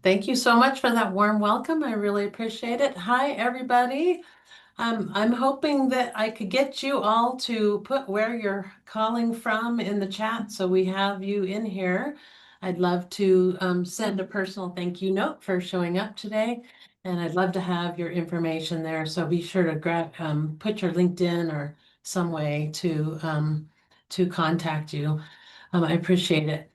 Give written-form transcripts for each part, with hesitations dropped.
Thank you so much for that warm welcome. I really appreciate it. Hi, everybody. I'm hoping that I could get you all to put where you're calling from in the chat so we have you in here. I'd love to send a personal thank you note for showing up today, and I'd love to have your information there. So be sure to put your LinkedIn or some way to contact you. I appreciate it.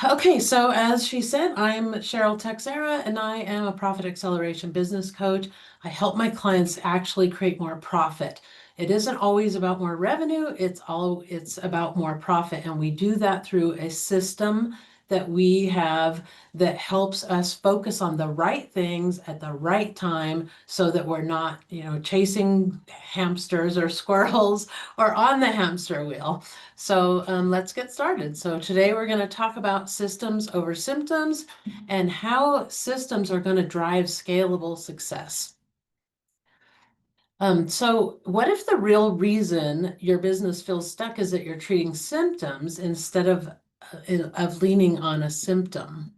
Okay, so as she said, I'm Cheryl Texera, and I am a profit acceleration business coach. I help my clients actually create more profit. It isn't always about more revenue, it's about more profit. And we do that through a system that we have that helps us focus on the right things at the right time so that we're not, chasing hamsters or squirrels or on the hamster wheel. So let's get started. So today we're going to talk about systems over symptoms and how systems are going to drive scalable success. So what if the real reason your business feels stuck is that you're treating symptoms instead of leaning on a symptom?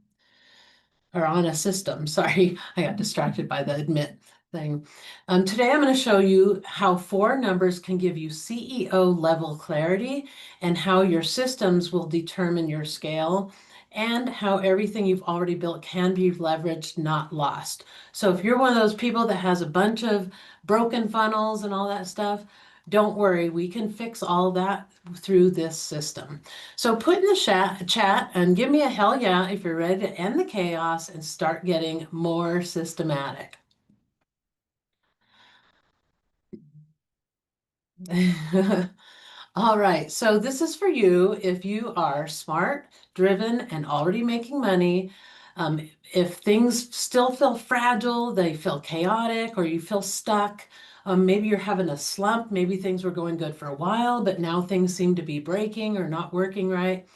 Or on a system. Sorry, I got distracted by the admit thing. Today I'm going to show you how 4 numbers can give you CEO level clarity and how your systems will determine your scale and how everything you've already built can be leveraged, not lost. So if you're one of those people that has a bunch of broken funnels and all that stuff, don't worry, we can fix all that through this system. So put in the chat and give me a hell yeah if you're ready to end the chaos and start getting more systematic. All right, so this is for you if you are smart, driven, and already making money. If things still feel fragile, they feel chaotic, or you feel stuck, maybe you're having a slump, maybe things were going good for a while, but now things seem to be breaking or not working right.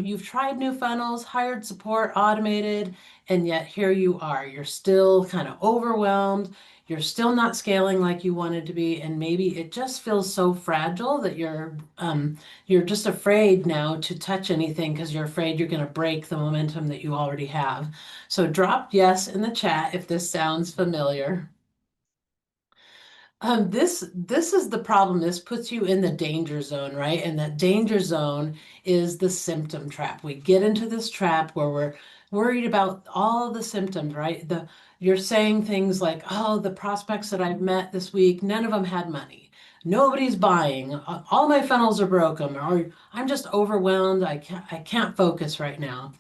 You've tried new funnels, hired support, automated, and yet here you are. You're still kind of overwhelmed. You're still not scaling like you wanted to be, and maybe it just feels so fragile that you're just afraid now to touch anything because you're afraid you're going to break the momentum that you already have. So drop yes in the chat if this sounds familiar. This is the problem. This puts you in the danger zone, right? And that danger zone is the symptom trap. We get into this trap where we're worried about all the symptoms, right? You're saying things like, "Oh, the prospects that I've met this week, none of them had money. Nobody's buying. All my funnels are broken, or I'm just overwhelmed. I can't focus right now."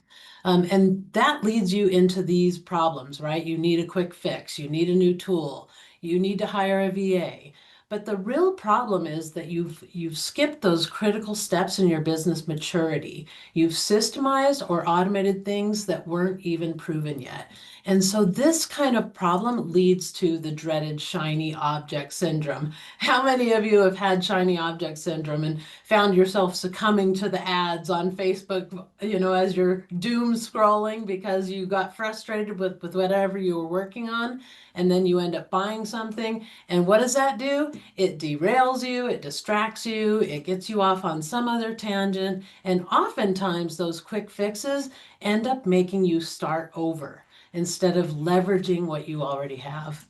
And that leads you into these problems, right? You need a quick fix. You need a new tool. You need to hire a VA. But the real problem is that you've skipped those critical steps in your business maturity. You've systemized or automated things that weren't even proven yet. And so this kind of problem leads to the dreaded shiny object syndrome. How many of you have had shiny object syndrome and found yourself succumbing to the ads on Facebook, as you're doom scrolling because you got frustrated with whatever you were working on, and then you end up buying something. And what does that do? It derails you, it distracts you, it gets you off on some other tangent, and oftentimes those quick fixes end up making you start over instead of leveraging what you already have.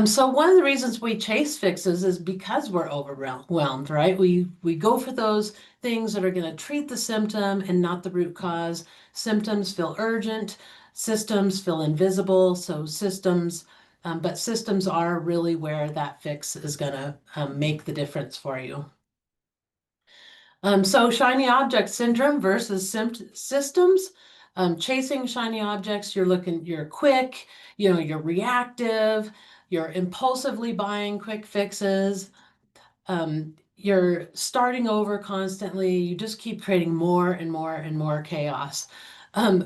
So one of the reasons we chase fixes is because we're overwhelmed, right? We go for those things that are going to treat the symptom and not the root cause. Symptoms feel urgent, systems feel invisible, but systems are really where that fix is going to make the difference for you. So shiny object syndrome versus systems. Chasing shiny objects, you're quick, you're reactive, you're impulsively buying quick fixes. You're starting over constantly. You just keep creating more and more and more chaos.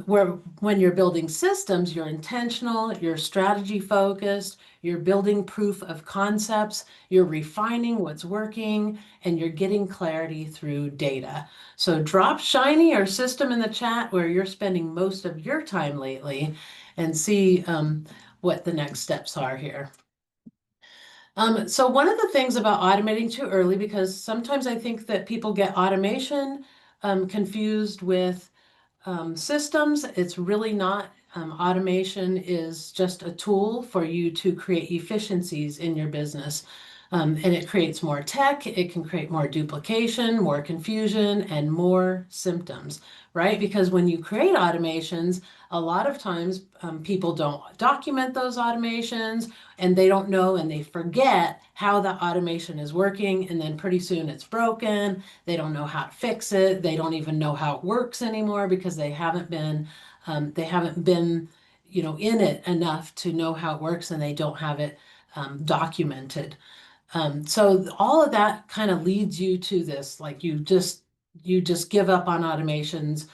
Where when you're building systems, you're intentional, you're strategy focused, you're building proof of concepts, you're refining what's working, and you're getting clarity through data. So drop shiny or system in the chat where you're spending most of your time lately and see what the next steps are here. So one of the things about automating too early, because sometimes I think that people get automation confused with systems, it's really not. Automation is just a tool for you to create efficiencies in your business. And it creates more tech, it can create more duplication, more confusion, and more symptoms, right? Because when you create automations, a lot of times people don't document those automations and they don't know and they forget how the automation is working. And then pretty soon it's broken. They don't know how to fix it. They don't even know how it works anymore because they haven't been, in it enough to know how it works and they don't have it documented. So all of that kind of leads you to this, like you just give up on automations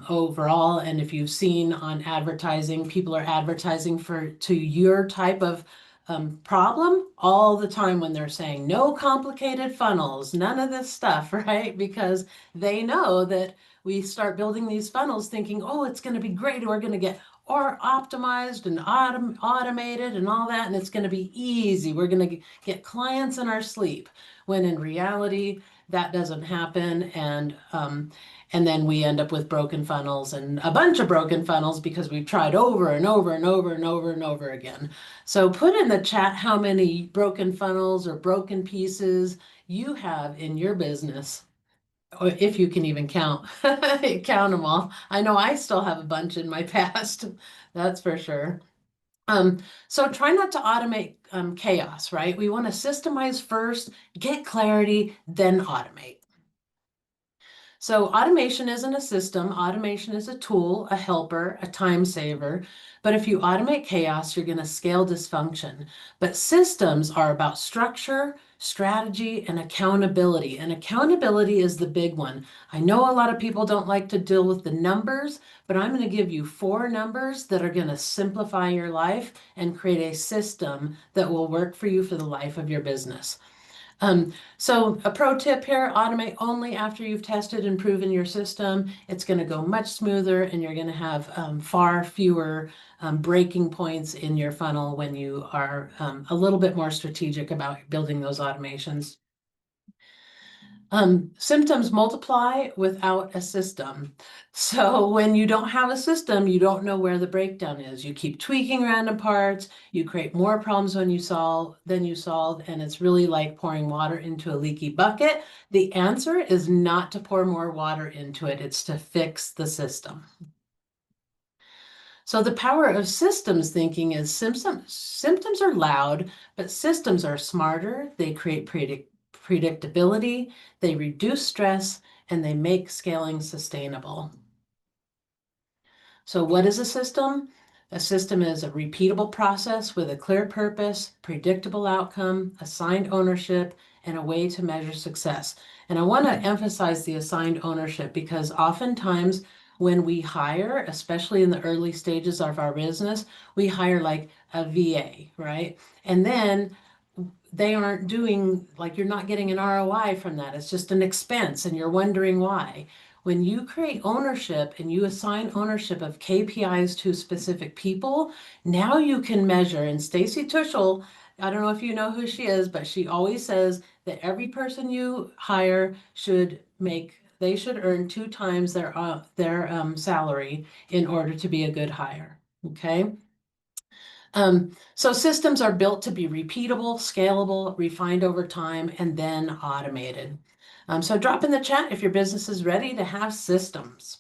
overall. And if you've seen on advertising, people are advertising to your type of problem all the time when they're saying no complicated funnels, none of this stuff, right? Because they know that we start building these funnels thinking, oh, it's going to be great. We're going to get or optimized and automated and all that, and it's going to be easy. We're going to get clients in our sleep, when in reality that doesn't happen, and then we end up with broken funnels and a bunch of broken funnels because we've tried over and over and over and over and over again. So put in the chat how many broken funnels or broken pieces you have in your business, or if you can even count count them all. I know I still have a bunch in my past, that's for sure. So try not to automate chaos, right? We want to systemize first, get clarity, then automate. So automation isn't a system. Automation is a tool, a helper, a time saver. But if you automate chaos, you're going to scale dysfunction. But systems are about structure, strategy, and accountability. And accountability is the big one. I know a lot of people don't like to deal with the numbers, but I'm going to give you 4 numbers that are going to simplify your life and create a system that will work for you for the life of your business. So a pro tip here, automate only after you've tested and proven your system. It's going to go much smoother and you're going to have far fewer breaking points in your funnel when you are a little bit more strategic about building those automations. Symptoms multiply without a system. So when you don't have a system, you don't know where the breakdown is. You keep tweaking random parts, you create more problems than you solve, and it's really like pouring water into a leaky bucket. The answer is not to pour more water into it, it's to fix the system. So the power of systems thinking is symptoms are loud, but systems are smarter. They create predictability, they reduce stress, and they make scaling sustainable. So what is a system? A system is a repeatable process with a clear purpose, predictable outcome, assigned ownership, and a way to measure success. And I want to emphasize the assigned ownership because oftentimes when we hire, especially in the early stages of our business, we hire like a VA, right? And then they aren't doing, like, you're not getting an ROI from that. It's just an expense and you're wondering why. When you create ownership and you assign ownership of KPIs to specific people, now you can measure. And Stacy Tuschel, I don't know if you know who she is, but she always says that every person you hire they should earn 2 times their salary in order to be a good hire. Okay. So systems are built to be repeatable, scalable, refined over time, and then automated. So drop in the chat if your business is ready to have systems.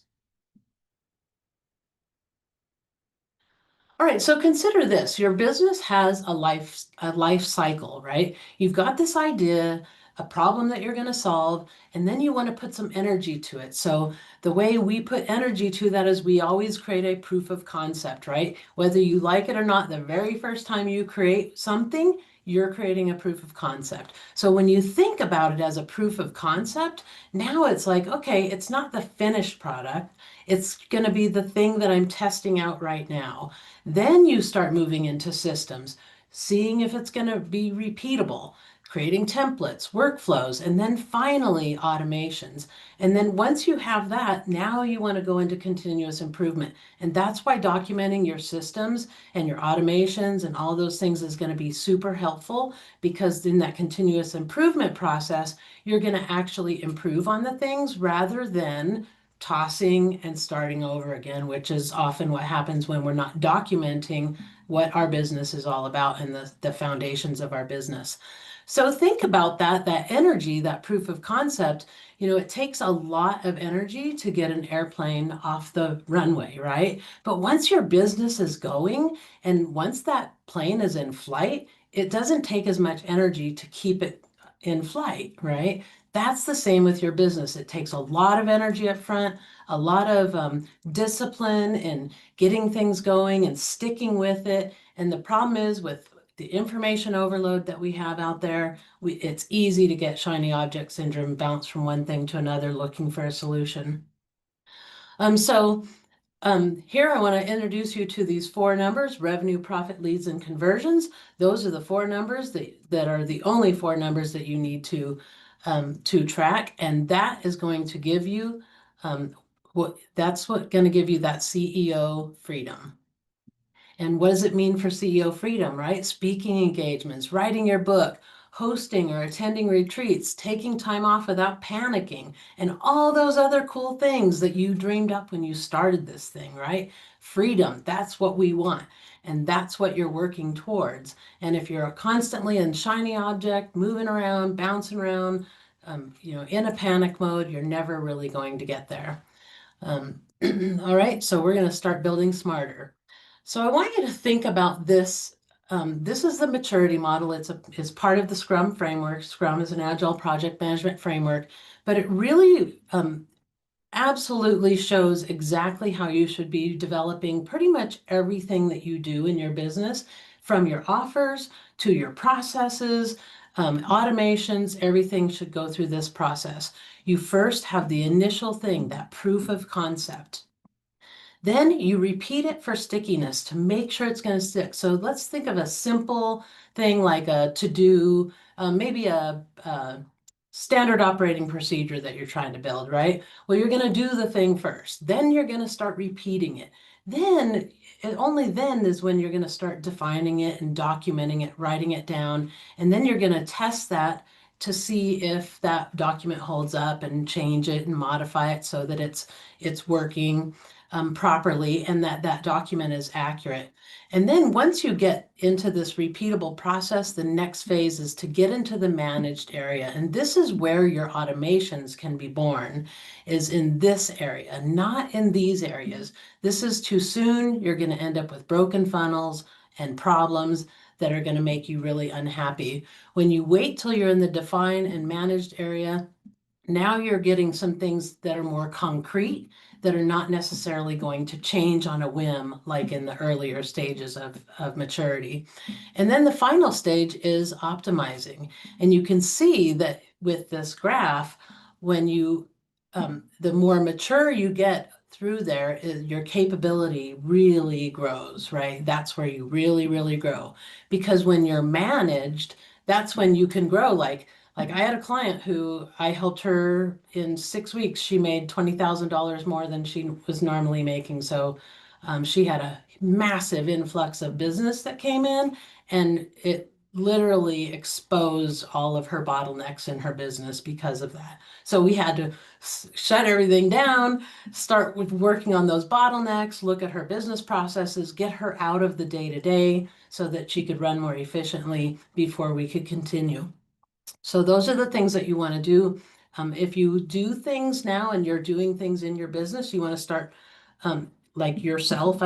All right, so consider this. Your business has a life cycle, right? You've got this idea, a problem that you're going to solve, and then you want to put some energy to it. So the way we put energy to that is we always create a proof of concept, right? Whether you like it or not, the very first time you create something, you're creating a proof of concept. So when you think about it as a proof of concept, now it's like, okay, it's not the finished product. It's going to be the thing that I'm testing out right now. Then you start moving into systems, seeing if it's going to be repeatable, creating templates, workflows, and then finally automations. And then once you have that, now you want to go into continuous improvement. And that's why documenting your systems and your automations and all those things is going to be super helpful, because in that continuous improvement process, you're going to actually improve on the things rather than tossing and starting over again, which is often what happens when we're not documenting what our business is all about and the foundations of our business. So think about that energy, that proof of concept. It takes a lot of energy to get an airplane off the runway, right? But once your business is going and once that plane is in flight, it doesn't take as much energy to keep it in flight, right? That's the same with your business. It takes a lot of energy up front, a lot of discipline and getting things going and sticking with it. And the problem is with the information overload that we have out there, it's easy to get shiny object syndrome, bounce from one thing to another looking for a solution. So here I want to introduce you to these four numbers: revenue, profit, leads, and conversions. Those are the four numbers that are the only four numbers that you need to track, and that is going to give you that's what going to give you that CEO freedom. And what does it mean for CEO freedom, right? Speaking engagements, writing your book, hosting or attending retreats, taking time off without panicking, and all those other cool things that you dreamed up when you started this thing, right? Freedom, that's what we want. And that's what you're working towards. And if you're constantly in shiny object, moving around, bouncing around, in a panic mode, you're never really going to get there. All right, so we're going to start building smarter. So I want you to think about this. This is the maturity model. It's part of the Scrum framework. Scrum is an agile project management framework, but it really absolutely shows exactly how you should be developing pretty much everything that you do in your business, from your offers to your processes, automations. Everything should go through this process. You first have the initial thing, that proof of concept. Then you repeat it for stickiness to make sure it's going to stick. So let's think of a simple thing like a to-do, maybe a standard operating procedure that you're trying to build, right? Well, you're going to do the thing first. Then you're going to start repeating it. Then, only then is when you're going to start defining it and documenting it, writing it down. And then you're going to test that to see if that document holds up and change it and modify it so that it's working properly and that document is accurate. And then once you get into this repeatable process, the next phase is to get into the managed area. And this is where your automations can be born, is in this area, not in these areas. This is too soon. You're going to end up with broken funnels and problems that are going to make you really unhappy. When you wait till you're in the define and managed area, now you're getting some things that are more concrete, that are not necessarily going to change on a whim like in the earlier stages of maturity. And then the final stage is optimizing. And you can see that with this graph, when the more mature you get through there, your capability really grows, right? That's where you really, really grow. Because when you're managed, that's when you can grow. Like I had a client who I helped her in 6 weeks. She made $20,000 more than she was normally making. So she had a massive influx of business that came in, and it literally exposed all of her bottlenecks in her business because of that. So we had to shut everything down, start with working on those bottlenecks, look at her business processes, get her out of the day-to-day so that she could run more efficiently before we could continue. So those are the things that you want to do. If you do things now and you're doing things in your business, you want to start, like yourself,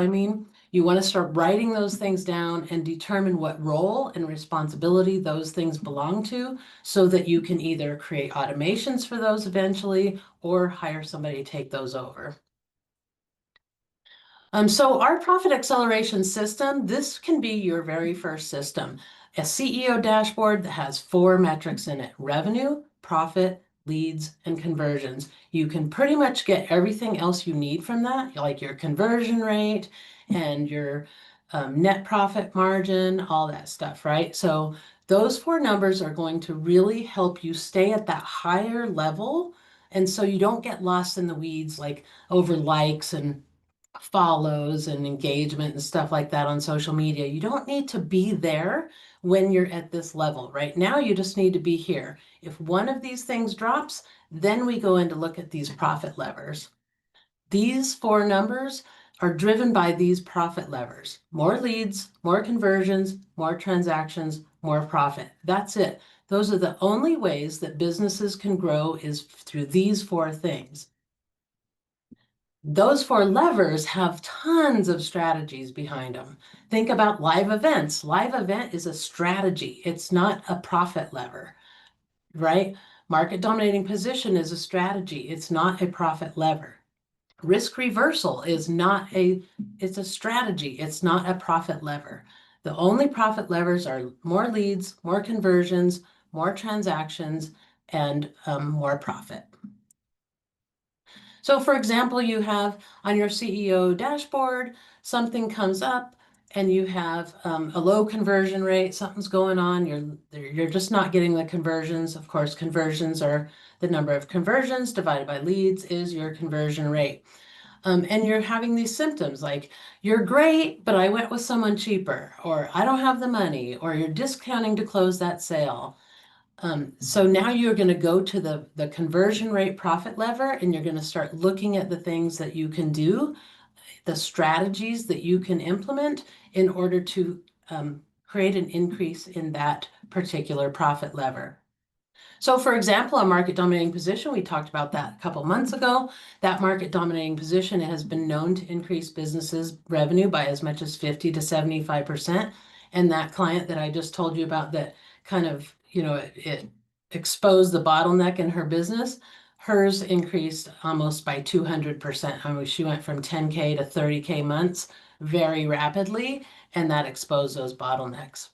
you want to start writing those things down and determine what role and responsibility those things belong to, so that you can either create automations for those eventually or hire somebody to take those over. So our profit acceleration system, this can be your very first system. A CEO dashboard that has four metrics in it: revenue, profit, leads, and conversions. You can pretty much get everything else you need from that, like your conversion rate and your net profit margin, all that stuff, right? So those four numbers are going to really help you stay at that higher level. And so you don't get lost in the weeds, like over likes and follows and engagement and stuff like that on social media. You don't need to be there when you're at this level. Right now, you just need to be here. If one of these things drops, then we go in to look at these profit levers. These four numbers are driven by these profit levers. More leads, more conversions, more transactions, more profit. That's it. Those are the only ways that businesses can grow is through these four things. Those four levers have tons of strategies behind them. Think about live events. Live event is a strategy. It's not a profit lever, right? Market dominating position is a strategy. It's not a profit lever. Risk reversal is not it's a strategy. It's not a profit lever. The only profit levers are more leads, more conversions, more transactions, and more profit. So for example, you have on your CEO dashboard, something comes up and you have a low conversion rate, something's going on, you're just not getting the conversions. Of course, conversions are the number of conversions divided by leads is your conversion rate. And you're having these symptoms like you're great, but I went with someone cheaper, or I don't have the money, or you're discounting to close that sale. So now you're going to go to the conversion rate profit lever and you're going to start looking at the things that you can do, the strategies that you can implement in order to create an increase in that particular profit lever. So for example, a market dominating position, we talked about that a couple months ago. That market dominating position has been known to increase businesses' revenue by as much as 50 to 75%. And that client that I just told you about that kind of, it exposed the bottleneck in her business, hers increased almost by 200%. I mean, she went from 10K to 30K months very rapidly, and that exposed those bottlenecks.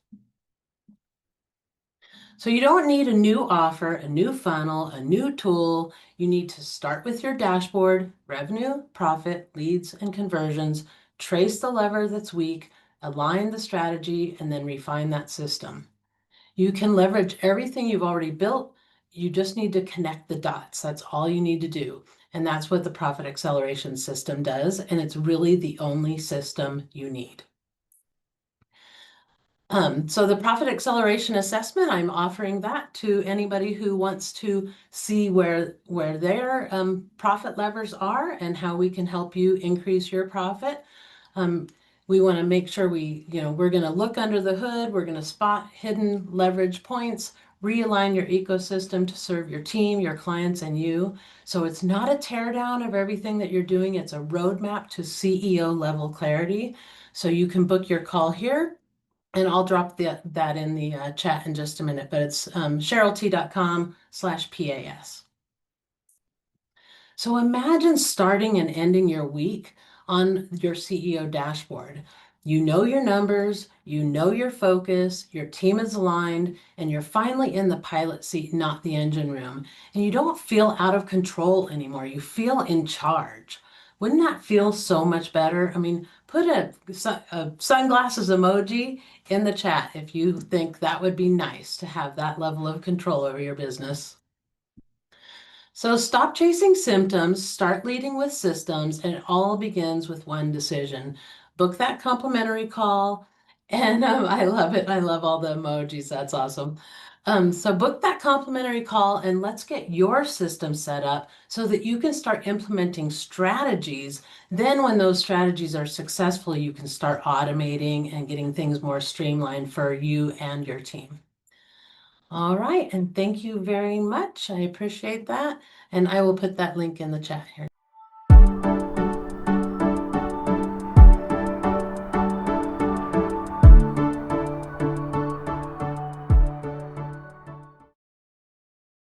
So you don't need a new offer, a new funnel, a new tool. You need to start with your dashboard, revenue, profit, leads, and conversions, trace the lever that's weak, align the strategy, and then refine that system. You can leverage everything you've already built. You just need to connect the dots. That's all you need to do. And that's what the profit acceleration system does. And it's really the only system you need. So the profit acceleration assessment, I'm offering that to anybody who wants to see where their profit levers are and how we can help you increase your profit. We want to make sure we're going to look under the hood. We're going to spot hidden leverage points, realign your ecosystem to serve your team, your clients, and you. So it's not a teardown of everything that you're doing. It's a roadmap to CEO level clarity. So you can book your call here. And I'll drop that in the chat in just a minute, but it's CherylT.com/PAS. So imagine starting and ending your week on your CEO dashboard. You know your numbers, you know your focus, your team is aligned, and you're finally in the pilot seat, not the engine room. And you don't feel out of control anymore. You feel in charge. Wouldn't that feel so much better? I mean, put a sunglasses emoji in the chat if you think that would be nice to have that level of control over your business. So stop chasing symptoms, start leading with systems, and it all begins with one decision. Book that complimentary call. And I love it. I love all the emojis. That's awesome. So book that complimentary call and let's get your system set up so that you can start implementing strategies. Then when those strategies are successful, you can start automating and getting things more streamlined for you and your team. All right, and thank you very much. I appreciate that. And I will put that link in the chat here.